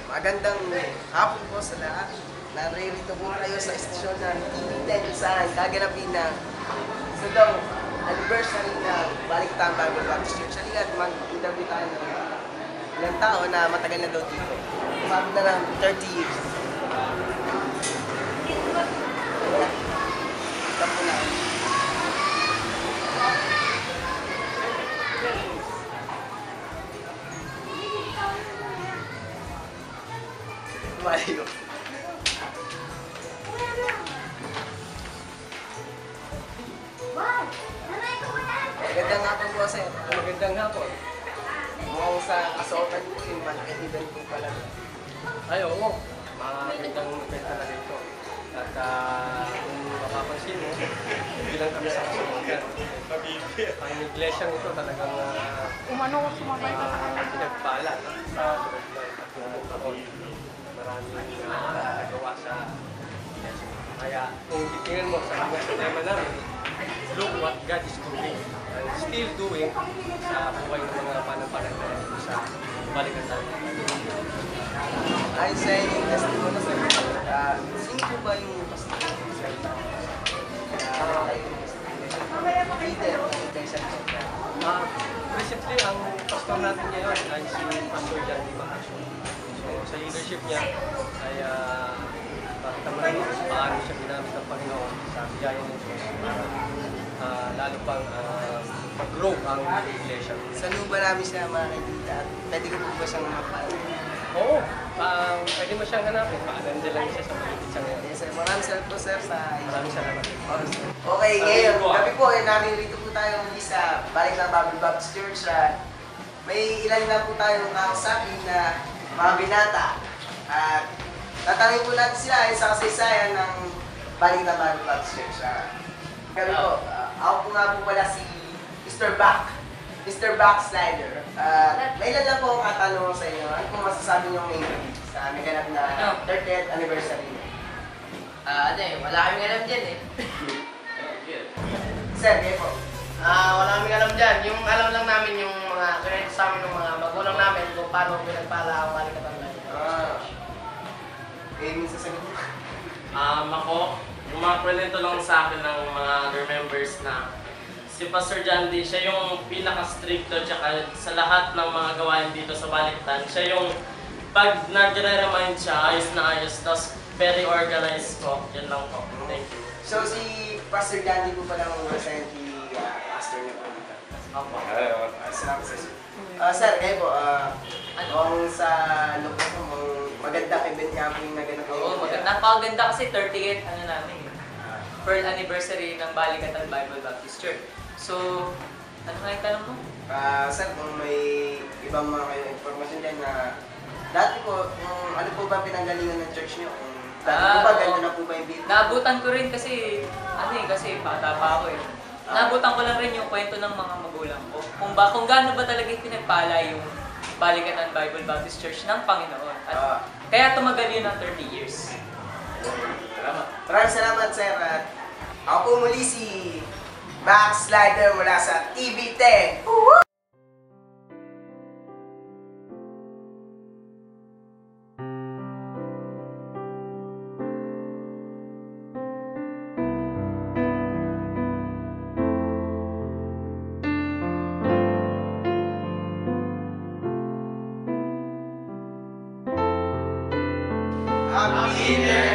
Magandang hapon po sa lahat. Naririto po tayo sa istasyon ng TV10 kung saan gaganapin na sa daw anniversary ng Baliktang Bible Baptist Church. Halika at mag-interview tayo ng ilang tao na matagal na daw dito. Umabot na ng 30 years. Ito po na. Malayo. Magandang hapon po sir. Magandang hapon. Mukhang sa kasuotan po yung malaki event po pala. Ay, oo. Magandang event talaga ito. At kung mapapansin mo, bilang kami sa kasuotan. Ang iglesyang ito talagang Umano ko sumabay ka sa kanila. pinagpala sa loob ng tatlong taon. Maraming nagawa sa iglesia. Kaya kung titingnan mo sa mga tema namin, look what God is doing and still doing sa buhay ng mga pananampalataya sa Balikatan. Ayon sa inyong testimony sir, sino po ba yung pastor sa leader ng iglesia po? Recently, ang pastor natin ngayon ay si Pastor Jan Di Macaso. So, sa leadership niya ay pakita mo rin kung paano siya ginamit ng Panginoon sa biyaya ng Diyos para lalo pang mag-grow ang iglesia. Saan po ba namin siya makakita at pwede ko po ba siyang mapanood? Oo, pwede mo siyang hanapin. Maganda lang siya sa maligid sa ngayon. Yes sir, maraming salamat po sir sa Maraming salamat. Okay, ngayon, gabi po, naririto po tayo muli sa Baliktang Bible Baptist Church. May ilan na po tayong kakasabi na mga binata. At tatanungin po natin sila ay sa kasaysayan ng Baliktang Bible Baptist Church. Gabi po, ako po nga po pala si Mr. Mr. Backslider. May ilan lang po ang katanong sa inyo. Ano po masasabi niyo ngayon sa naganap na 30th anniversary? Wala kaming alam dyan eh. Sir, kayo po. Wala kaming alam dyan. Yung alam lang namin yung mga credit sa amin ng mga magulang namin kung paano pinagpala ang Balikatan namin. Eh, minsan sagot mo. Ako, yung mga kwento lang sa akin ng mga other members na si Pastor John D, siya yung pinaka-stricto tsaka sa lahat ng mga gawain dito sa Baliktan. Siya yung pag nagre-remind siya, ayos na ayos, tapos very organized po. Yan lang po. Thank you. So, si Pastor Gandhi po pala ang recently pastor niyo po. Opo. Salamat sir. Sir, kayo po, kung sa look po, magandang event nga po yung naganap Oo, ngayon. maganda. Napakaganda kasi 30th namin. Pearl anniversary ng Balikatan Bible Baptist Church. So, ano nga yung tanong mo? Sir, kung may ibang mga kayo informasyon dyan na dati po, kung ano po ba pinanggalingan ng church niyo? Kung dati po ba, oo. ganito na po ba yung video? Naabutan ko rin kasi, kasi bata pa ako eh. Naabutan ko lang rin yung kwento ng mga magulang ko. Kung gaano ba talaga yung pinagpala yung Balikatan Bible Baptist Church ng Panginoon. At kaya tumagal yun ng 30 years. Maraming salamat, sir. At ako po muli si Backslider mula sa TV10. Happy